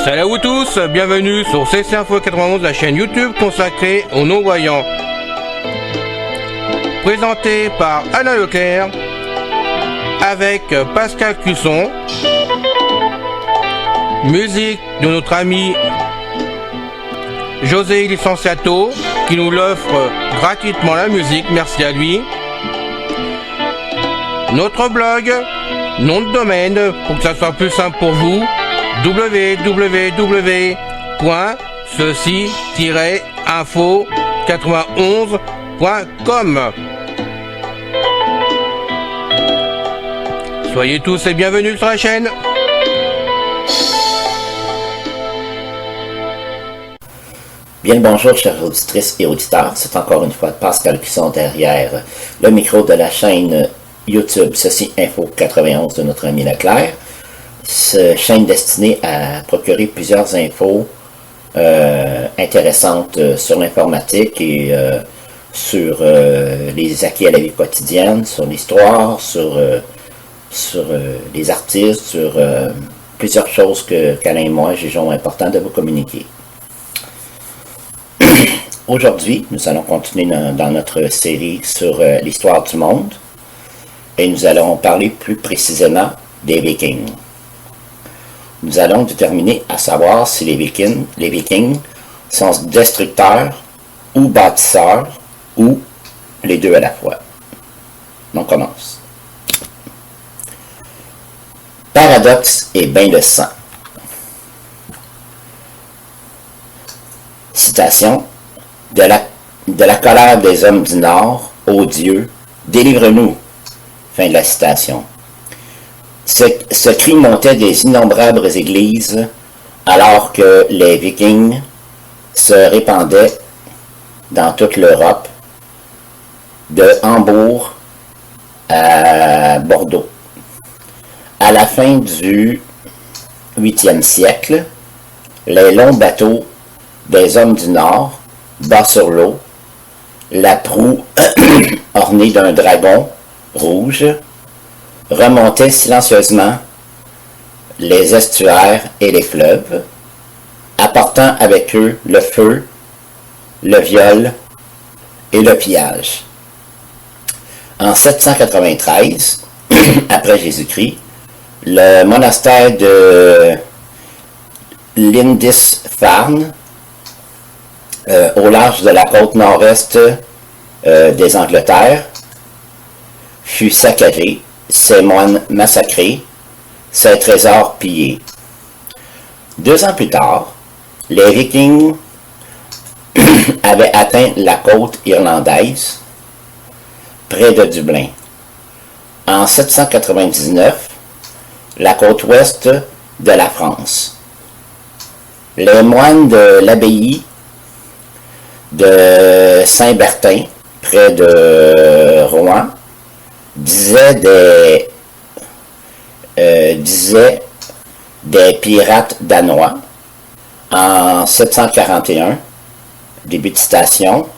Salut à vous tous, bienvenue sur CC Info 91, la chaîne YouTube consacrée aux non-voyants. Présenté par Alain Leclerc, avec Pascal Cusson. Musique de notre ami José Licenciato, qui nous l'offre gratuitement la musique, merci à lui. Notre blog, nom de domaine, pour que ça soit plus simple pour vous, www.ceci-info91.com. Soyez tous et bienvenus sur la chaîne. Bien le bonjour, chères auditrices et auditeurs. C'est encore une fois Pascal Cusson derrière le micro de la chaîne YouTube Ceci Info 91 de notre ami Leclerc. Chaîne destinée à procurer plusieurs infos intéressantes sur l'informatique et sur les acquis à la vie quotidienne, sur l'histoire, sur les artistes, sur plusieurs choses qu'Alain et moi jugeons important de vous communiquer. Aujourd'hui, nous allons continuer dans notre série sur l'histoire du monde et nous allons parler plus précisément des Vikings. Nous allons déterminer à savoir si les Vikings sont destructeurs ou bâtisseurs ou les deux à la fois. On commence. Paradoxe et bain de sang. Citation. De la colère des hommes du Nord, ô Dieu, délivre-nous. Fin de la citation. Ce cri montait des innombrables églises alors que les Vikings se répandaient dans toute l'Europe, de Hambourg à Bordeaux. À la fin du 8e siècle, les longs bateaux des hommes du Nord, bas sur l'eau, la proue ornée d'un dragon rouge, remontaient silencieusement les estuaires et les fleuves, apportant avec eux le feu, le viol et le pillage. En 793, après Jésus-Christ, le monastère de Lindisfarne, au large de la côte nord-est des Angleterres, fut saccagé, ses moines massacrés, ses trésors pillés. 2 ans plus tard, les Vikings avaient atteint la côte irlandaise, près de Dublin. En 799, la côte ouest de la France. Les moines de l'abbaye de Saint-Bertin, près de Rouen, disaient des pirates danois en 741, début de citation,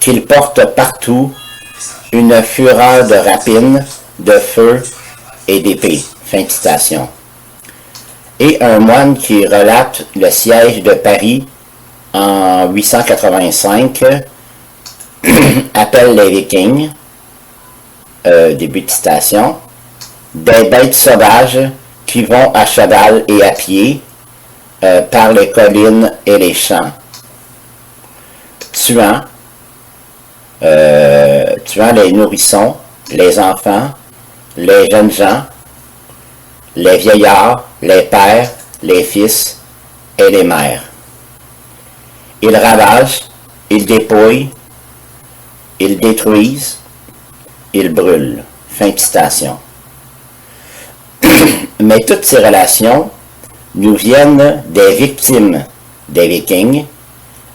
qu'ils portent partout une fureur de rapine, de feu et d'épée. Fin de citation. Et un moine qui relate le siège de Paris en 885 appelle les Vikings, début de citation, des bêtes sauvages qui vont à cheval et à pied par les collines et les champs, tuant les nourrissons, les enfants, les jeunes gens, les vieillards, les pères, les fils et les mères. Ils ravagent, ils dépouillent, ils détruisent, ils brûlent. Fin de citation. Mais toutes ces relations nous viennent des victimes des Vikings,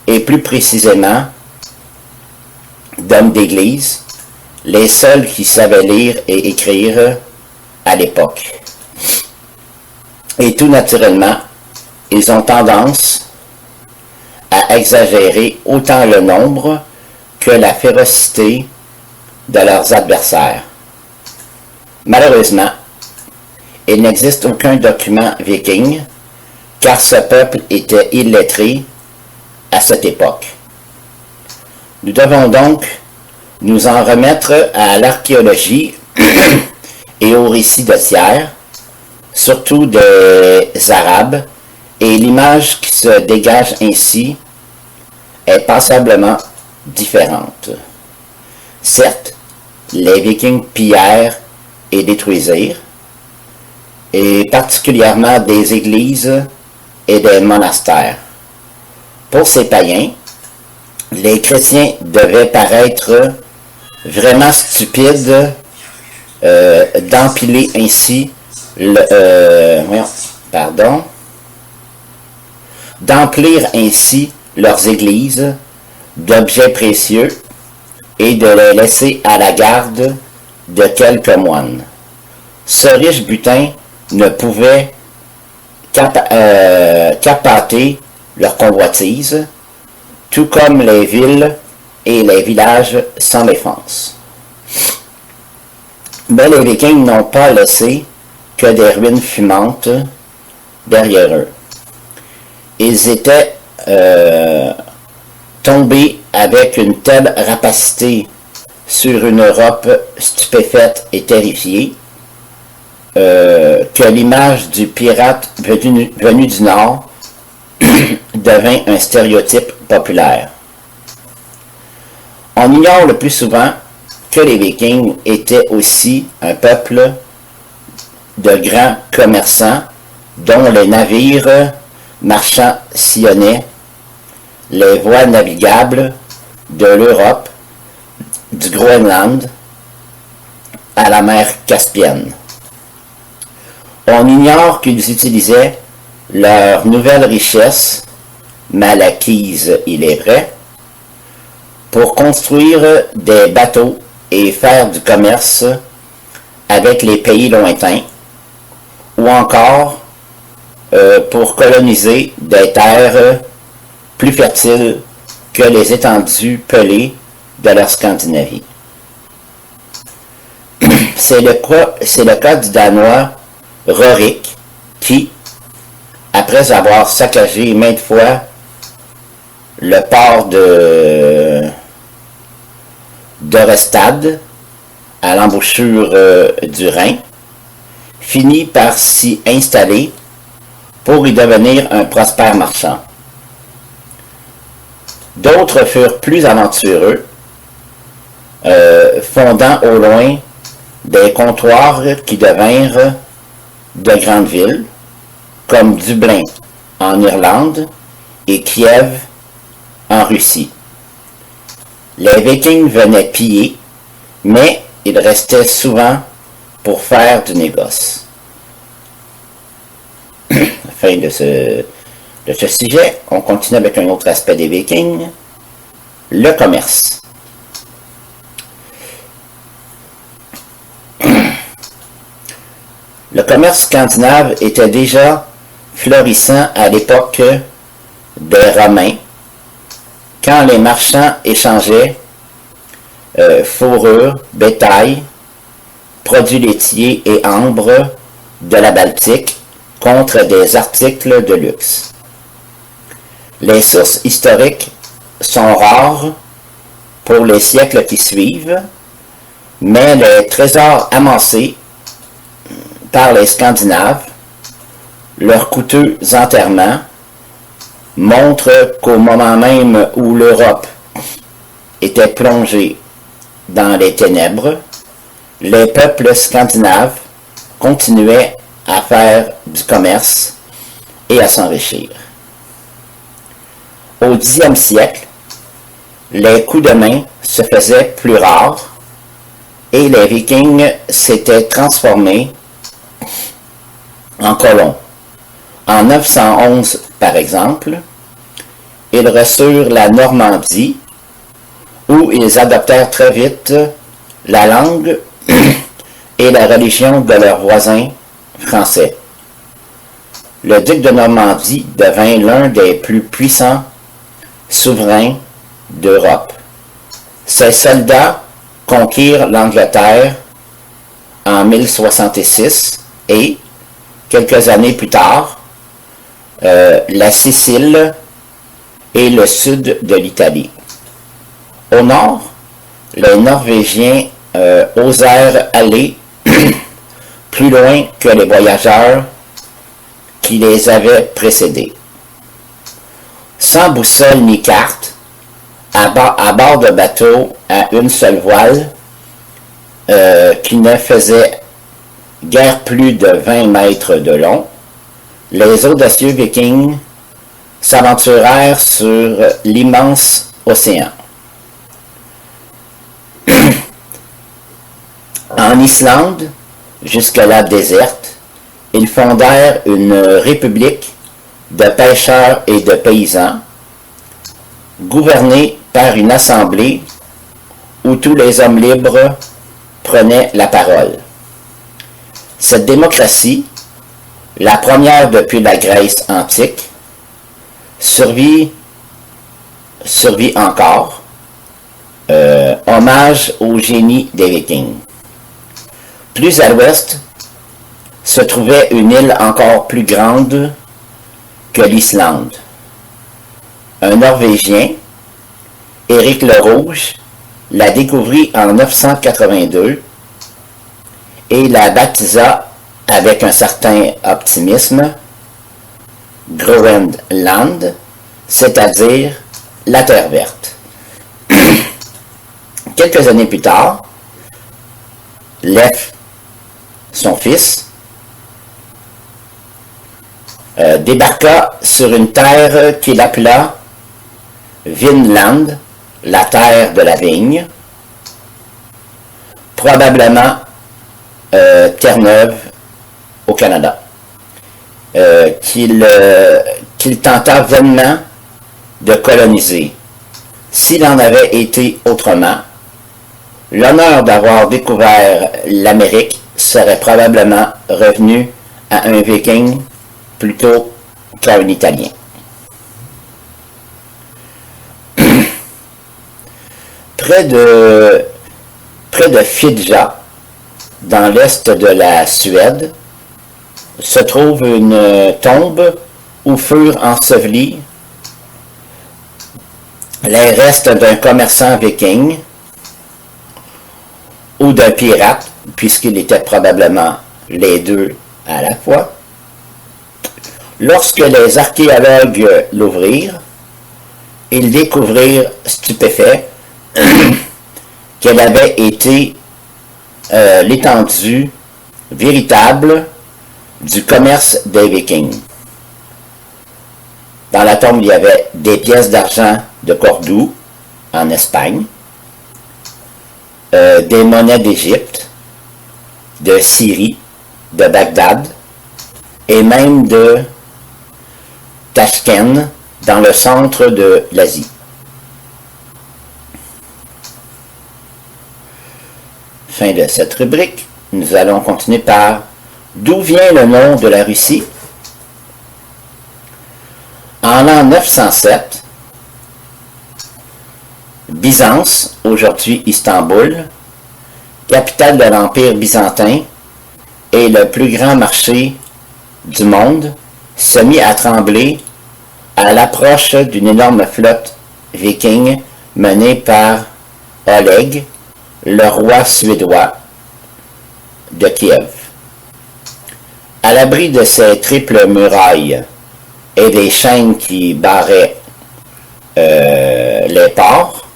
et plus précisément d'hommes d'église, les seuls qui savaient lire et écrire à l'époque. Et tout naturellement, ils ont tendance à exagérer autant le nombre que la férocité de leurs adversaires. Malheureusement, il n'existe aucun document viking car ce peuple était illettré à cette époque. Nous devons donc nous en remettre à l'archéologie et aux récits de Thiers, surtout des Arabes, et l'image qui se dégage ainsi est passablement différente. Certes, les Vikings pillèrent et détruisirent, et particulièrement des églises et des monastères. Pour ces païens, les chrétiens devaient paraître vraiment stupides d'empiler ainsi d'emplir ainsi leurs églises d'objets précieux et de les laisser à la garde de quelques moines. Ce riche butin ne pouvait qu'appâter leur convoitise, tout comme les villes et les villages sans défense. Mais les Vikings n'ont pas laissé que des ruines fumantes derrière eux. Ils étaient tombés avec une telle rapacité sur une Europe stupéfaite et terrifiée que l'image du pirate venu du Nord devint un stéréotype populaire. On ignore le plus souvent que les Vikings étaient aussi un peuple de grands commerçants dont les navires marchands sillonnaient les voies navigables de l'Europe, du Groenland à la mer Caspienne. On ignore qu'ils utilisaient leur nouvelle richesse, mal acquise il est vrai, pour construire des bateaux et faire du commerce avec les pays lointains, ou encore pour coloniser des terres plus fertiles que les étendues pelées de leur Scandinavie. C'est le cas du Danois Rorik qui, après avoir saccagé maintes fois le port d'Orestad à l'embouchure du Rhin, finit par s'y installer pour y devenir un prospère marchand. D'autres furent plus aventureux, fondant au loin des comptoirs qui devinrent de grandes villes, comme Dublin en Irlande et Kiev en Russie. Les Vikings venaient piller, mais ils restaient souvent pour faire du négoce. Fin de ce sujet, on continue avec un autre aspect des Vikings, le commerce. Le commerce scandinave était déjà florissant à l'époque des Romains, quand les marchands échangeaient fourrures, bétail, produits laitiers et ambre de la Baltique contre des articles de luxe. Les sources historiques sont rares pour les siècles qui suivent, mais les trésors amassés par les Scandinaves, leurs coûteux enterrements, montrent qu'au moment même où l'Europe était plongée dans les ténèbres, les peuples scandinaves continuaient à faire du commerce et à s'enrichir. Au Xe siècle, les coups de main se faisaient plus rares et les Vikings s'étaient transformés en colons. En 911, par exemple, ils reçurent la Normandie, où ils adoptèrent très vite la langue et la religion de leurs voisins français. Le duc de Normandie devint l'un des plus puissants souverains d'Europe. Ses soldats conquirent l'Angleterre en 1066 et, quelques années plus tard, la Sicile et le sud de l'Italie. Au nord, les Norvégiens osèrent aller plus loin que les voyageurs qui les avaient précédés. Sans boussole ni carte, à bord de bateaux à une seule voile, qui ne faisait guère plus de 20 mètres de long, les audacieux Vikings s'aventurèrent sur l'immense océan. En Islande, jusque-là déserte, ils fondèrent une république de pêcheurs et de paysans, gouvernée par une assemblée où tous les hommes libres prenaient la parole. Cette démocratie, la première depuis la Grèce antique, survit encore. Hommage au génie des Vikings. Plus à l'ouest se trouvait une île encore plus grande que l'Islande. Un Norvégien, Éric le Rouge, la découvrit en 982 et la baptisa avec un certain optimisme Groenland, c'est-à-dire la Terre verte. Quelques années plus tard, Leif, son fils, débarqua sur une terre qu'il appela Vinland, la terre de la vigne, probablement Terre-Neuve au Canada, qu'il tenta vainement de coloniser. S'il en avait été autrement, l'honneur d'avoir découvert l'Amérique serait probablement revenu à un Viking plutôt qu'à un Italien. Près de Fidja, dans l'est de la Suède, se trouve une tombe où furent ensevelis les restes d'un commerçant viking ou d'un pirate, puisqu'il était probablement les deux à la fois. Lorsque les archéologues l'ouvrirent, ils découvrirent, stupéfaits, qu'elle avait été l'étendue véritable du commerce des Vikings. Dans la tombe, il y avait des pièces d'argent de Cordoue, en Espagne, des monnaies d'Égypte, de Syrie, de Bagdad, et même de Tashkent, dans le centre de l'Asie. Fin de cette rubrique. Nous allons continuer par d'où vient le nom de la Russie. En l'an 907, Byzance, aujourd'hui Istanbul, capitale de l'Empire byzantin et le plus grand marché du monde, se mit à trembler à l'approche d'une énorme flotte viking menée par Oleg, le roi suédois de Kiev. À l'abri de ces triples murailles et des chaînes qui barraient les ports,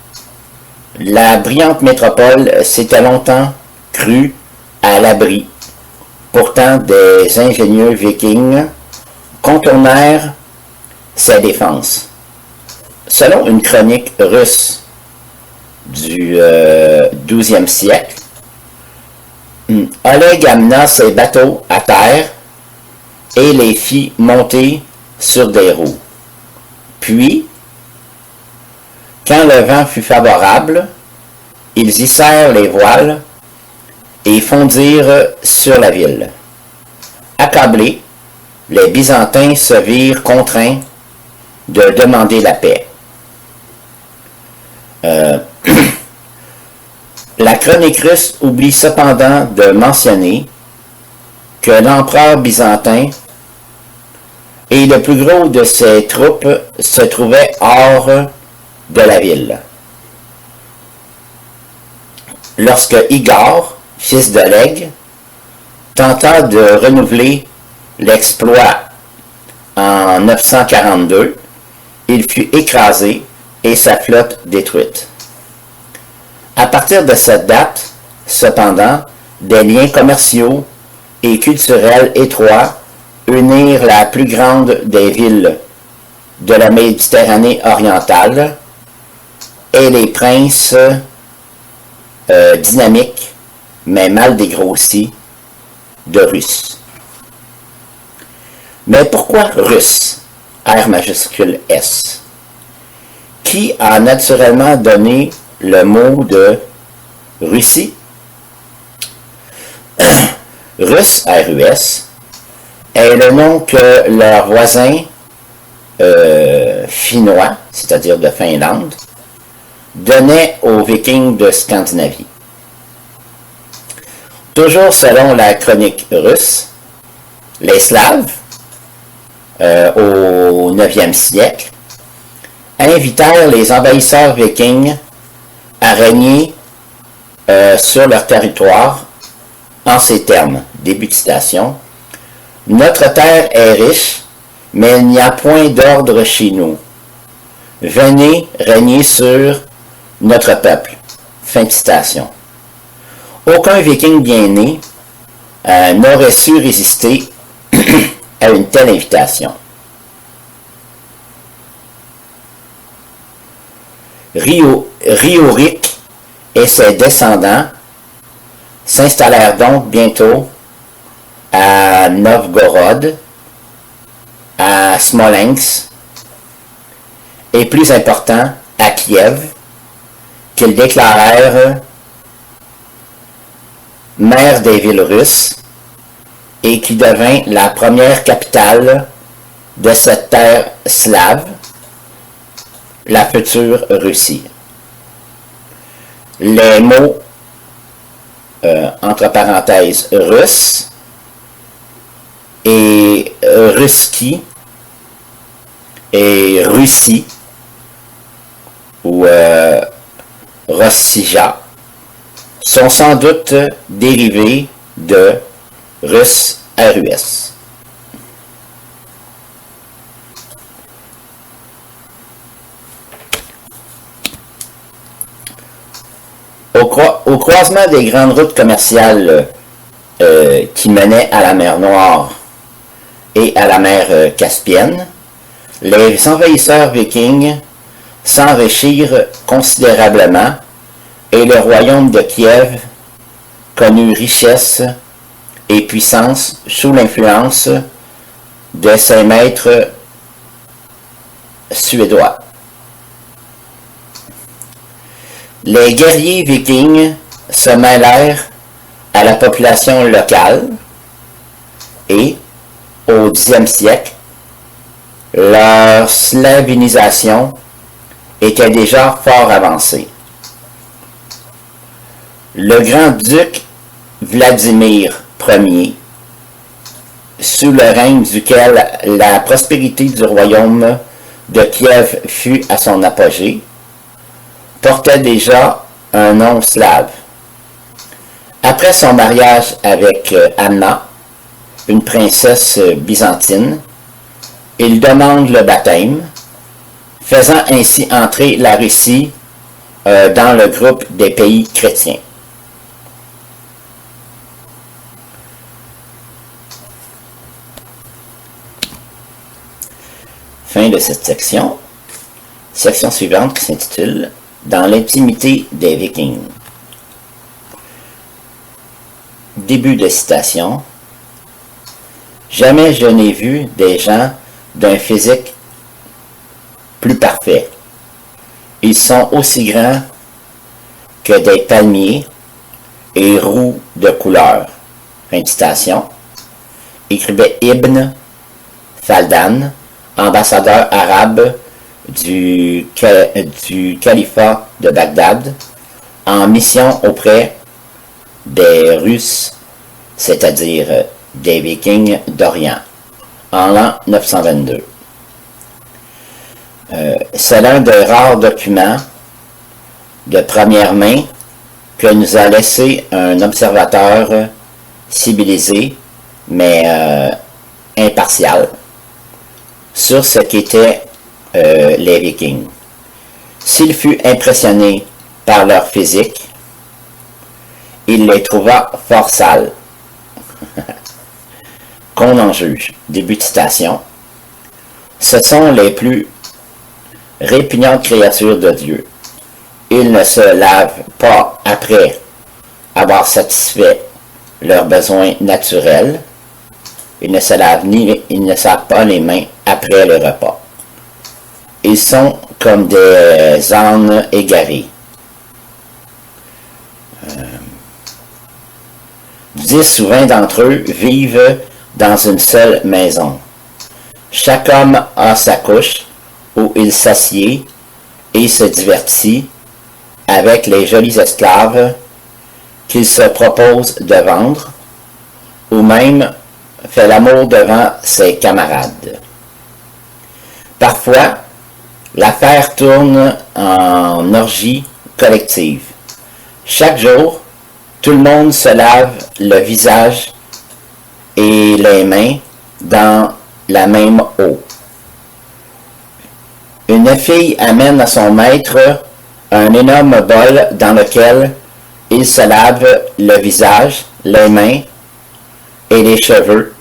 la brillante métropole s'était longtemps crue à l'abri. Pourtant, des ingénieux vikings contournèrent ses défenses. Selon une chronique russe du XIIe siècle, Oleg amena ses bateaux à terre et les fit monter sur des roues. Puis, quand le vent fut favorable, ils hissèrent les voiles et fondirent sur la ville. Accablés, les Byzantins se virent contraints de demander la paix. La chronique russe oublie cependant de mentionner que l'empereur byzantin et le plus gros de ses troupes se trouvait hors de la ville. Lorsque Igor, fils d'Oleg, tenta de renouveler l'exploit en 942, il fut écrasé et sa flotte détruite. À partir de cette date, cependant, des liens commerciaux et culturels étroits unirent la plus grande des villes de la Méditerranée orientale et les princes dynamiques, mais mal dégrossis, de Russe. Mais pourquoi Russe? R majuscule S. Qui a naturellement donné le mot de Russie? Russe, RUS, est le nom que leurs voisins finnois, c'est-à-dire de Finlande, donnaient aux Vikings de Scandinavie. Toujours selon la chronique russe, les Slaves, au 9e siècle, invitèrent les envahisseurs vikings à régner sur leur territoire en ces termes, début de citation, « Notre terre est riche, mais il n'y a point d'ordre chez nous. Venez régner sur notre peuple. » Fin de citation. Aucun viking bien né n'aurait su résister à une telle invitation. Riorik et ses descendants s'installèrent donc bientôt à Novgorod, à Smolensk et plus important à Kiev, qu'ils déclarèrent mère des villes russes et qui devint la première capitale de cette terre slave, la future Russie. Les mots entre parenthèses russe et ruski et Russie ou Rossija sont sans doute dérivés de russe RUS. Au croisement des grandes routes commerciales qui menaient à la mer Noire et à la mer Caspienne, les envahisseurs vikings s'enrichirent considérablement et le royaume de Kiev connut richesse et puissance sous l'influence de ses maîtres suédois. Les guerriers vikings se mêlèrent à la population locale et, au Xe siècle, leur slavinisation était déjà fort avancée. Le grand-duc Vladimir Ier, sous le règne duquel la prospérité du royaume de Kiev fut à son apogée, portait déjà un nom slave. Après son mariage avec Anna, une princesse byzantine, il demande le baptême, faisant ainsi entrer la Russie dans le groupe des pays chrétiens. Fin de cette section. Section suivante qui s'intitule « Dans l'intimité des Vikings ». Début de citation. « Jamais je n'ai vu des gens d'un physique plus parfait. Ils sont aussi grands que des palmiers et roux de couleur. » Fin de citation. Écrivait Ibn Faldan, ambassadeur arabe du califat de Bagdad, en mission auprès des Russes, c'est-à-dire des Vikings d'Orient, en l'an 922. C'est l'un des rares documents de première main que nous a laissé un observateur civilisé, mais impartial, sur ce qu'étaient les Vikings. S'il fut impressionné par leur physique, il les trouva fort sales. Qu'on en juge. Début de citation. Ce sont les plus répugnantes créatures de Dieu. Ils ne se lavent pas après avoir satisfait leurs besoins naturels. Ils ne savent pas les mains après le repas. Ils sont comme des ânes égarés. 10 ou 20 d'entre eux vivent dans une seule maison. Chaque homme a sa couche où il s'assied et se divertit avec les jolis esclaves qu'il se propose de vendre, ou même fait l'amour devant ses camarades. Parfois, l'affaire tourne en orgie collective. Chaque jour, tout le monde se lave le visage et les mains dans la même eau. Une fille amène à son maître un énorme bol dans lequel il se lave le visage, les mains et les cheveux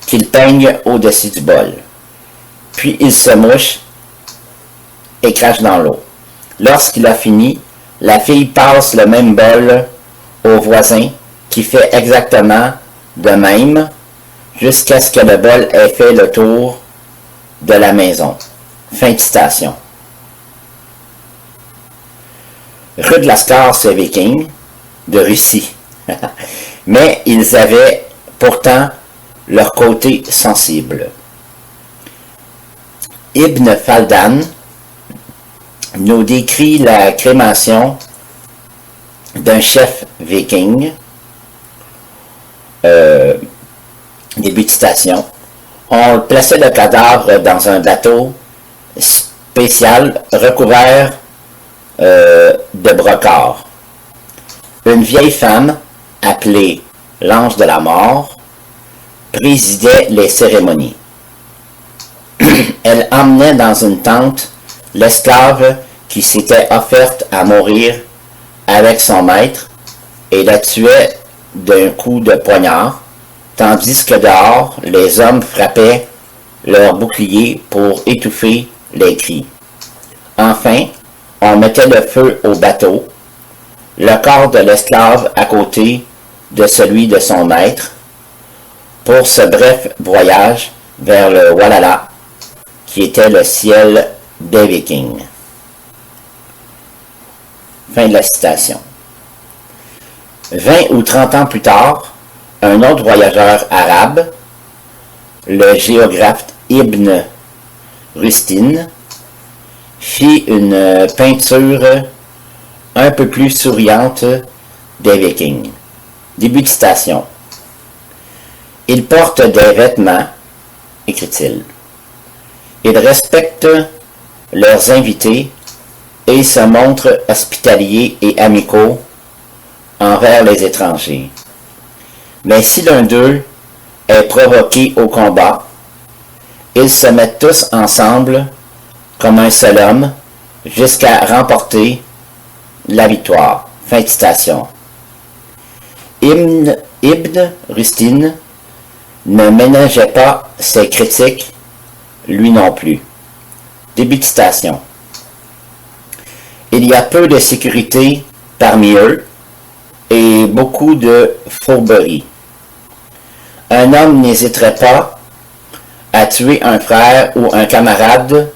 qu'il peigne au-dessus du bol. Puis il se mouche et crache dans l'eau. Lorsqu'il a fini, la fille passe le même bol au voisin qui fait exactement de même jusqu'à ce que le bol ait fait le tour de la maison. Fin de citation. Rude Lascar, ces Vikings de Russie. Mais ils avaient pourtant leur côté sensible. Ibn Faldan nous décrit la crémation d'un chef viking. Début de citation. On plaçait le cadavre dans un bateau spécial recouvert de brocart. Une vieille femme, appelée l'ange de la mort, présidait les cérémonies. Elle emmenait dans une tente l'esclave qui s'était offerte à mourir avec son maître et la tuait d'un coup de poignard, tandis que dehors, les hommes frappaient leurs boucliers pour étouffer les cris. Enfin, on mettait le feu au bateau, le corps de l'esclave à côté de celui de son maître, pour ce bref voyage vers le Walhalla, qui était le ciel des Vikings. Fin de la citation. 20 ou 30 ans plus tard, un autre voyageur arabe, le géographe Ibn Rustin, fit une peinture un peu plus souriante des Vikings. Début de citation. Ils portent des vêtements, écrit-il. Ils respectent leurs invités et se montrent hospitaliers et amicaux envers les étrangers. Mais si l'un d'eux est provoqué au combat, ils se mettent tous ensemble comme un seul homme jusqu'à remporter la victoire. Fin de citation. Ibn Rustin ne ménageait pas ses critiques, lui non plus. Début de citation. Il y a peu de sécurité parmi eux et beaucoup de fourberie. Un homme n'hésiterait pas à tuer un frère ou un camarade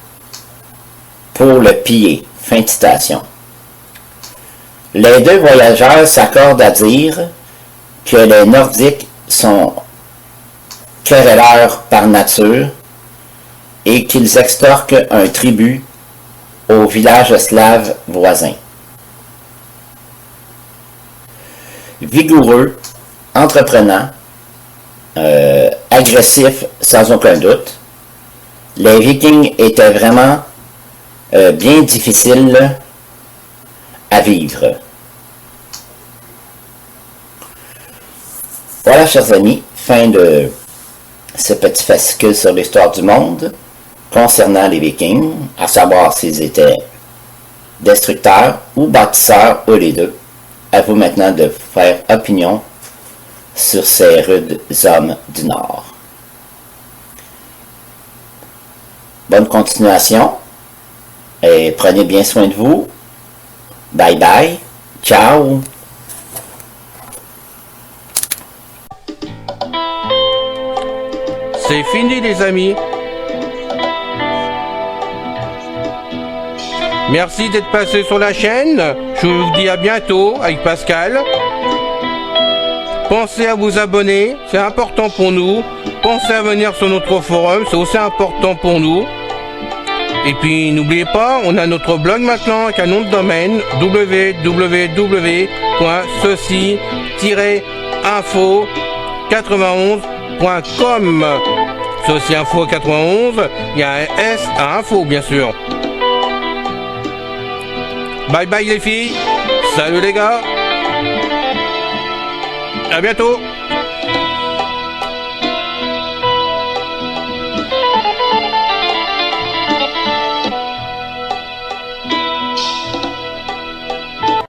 pour le piller. Fin de citation. Les deux voyageurs s'accordent à dire que les Nordiques sont querelleurs par nature et qu'ils extorquent un tribut aux villages slaves voisins. Vigoureux, entreprenants, agressif sans aucun doute. Les Vikings étaient vraiment bien difficiles à vivre. Voilà, chers amis, fin de ce petit fascicule sur l'histoire du monde concernant les Vikings, à savoir s'ils étaient destructeurs ou bâtisseurs, ou les deux. À vous maintenant de faire opinion sur ces rudes hommes du Nord. Bonne continuation et prenez bien soin de vous. Bye bye. Ciao. C'est fini les amis. Merci d'être passé sur la chaîne. Je vous dis à bientôt avec Pascal. Pensez à vous abonner, c'est important pour nous. Pensez à venir sur notre forum, c'est aussi important pour nous. Et puis n'oubliez pas, on a notre blog maintenant avec un nom de domaine www.ceci-info91.com. Ceci Info 91, il y a un S à info bien sûr. Bye bye les filles, salut les gars, à bientôt.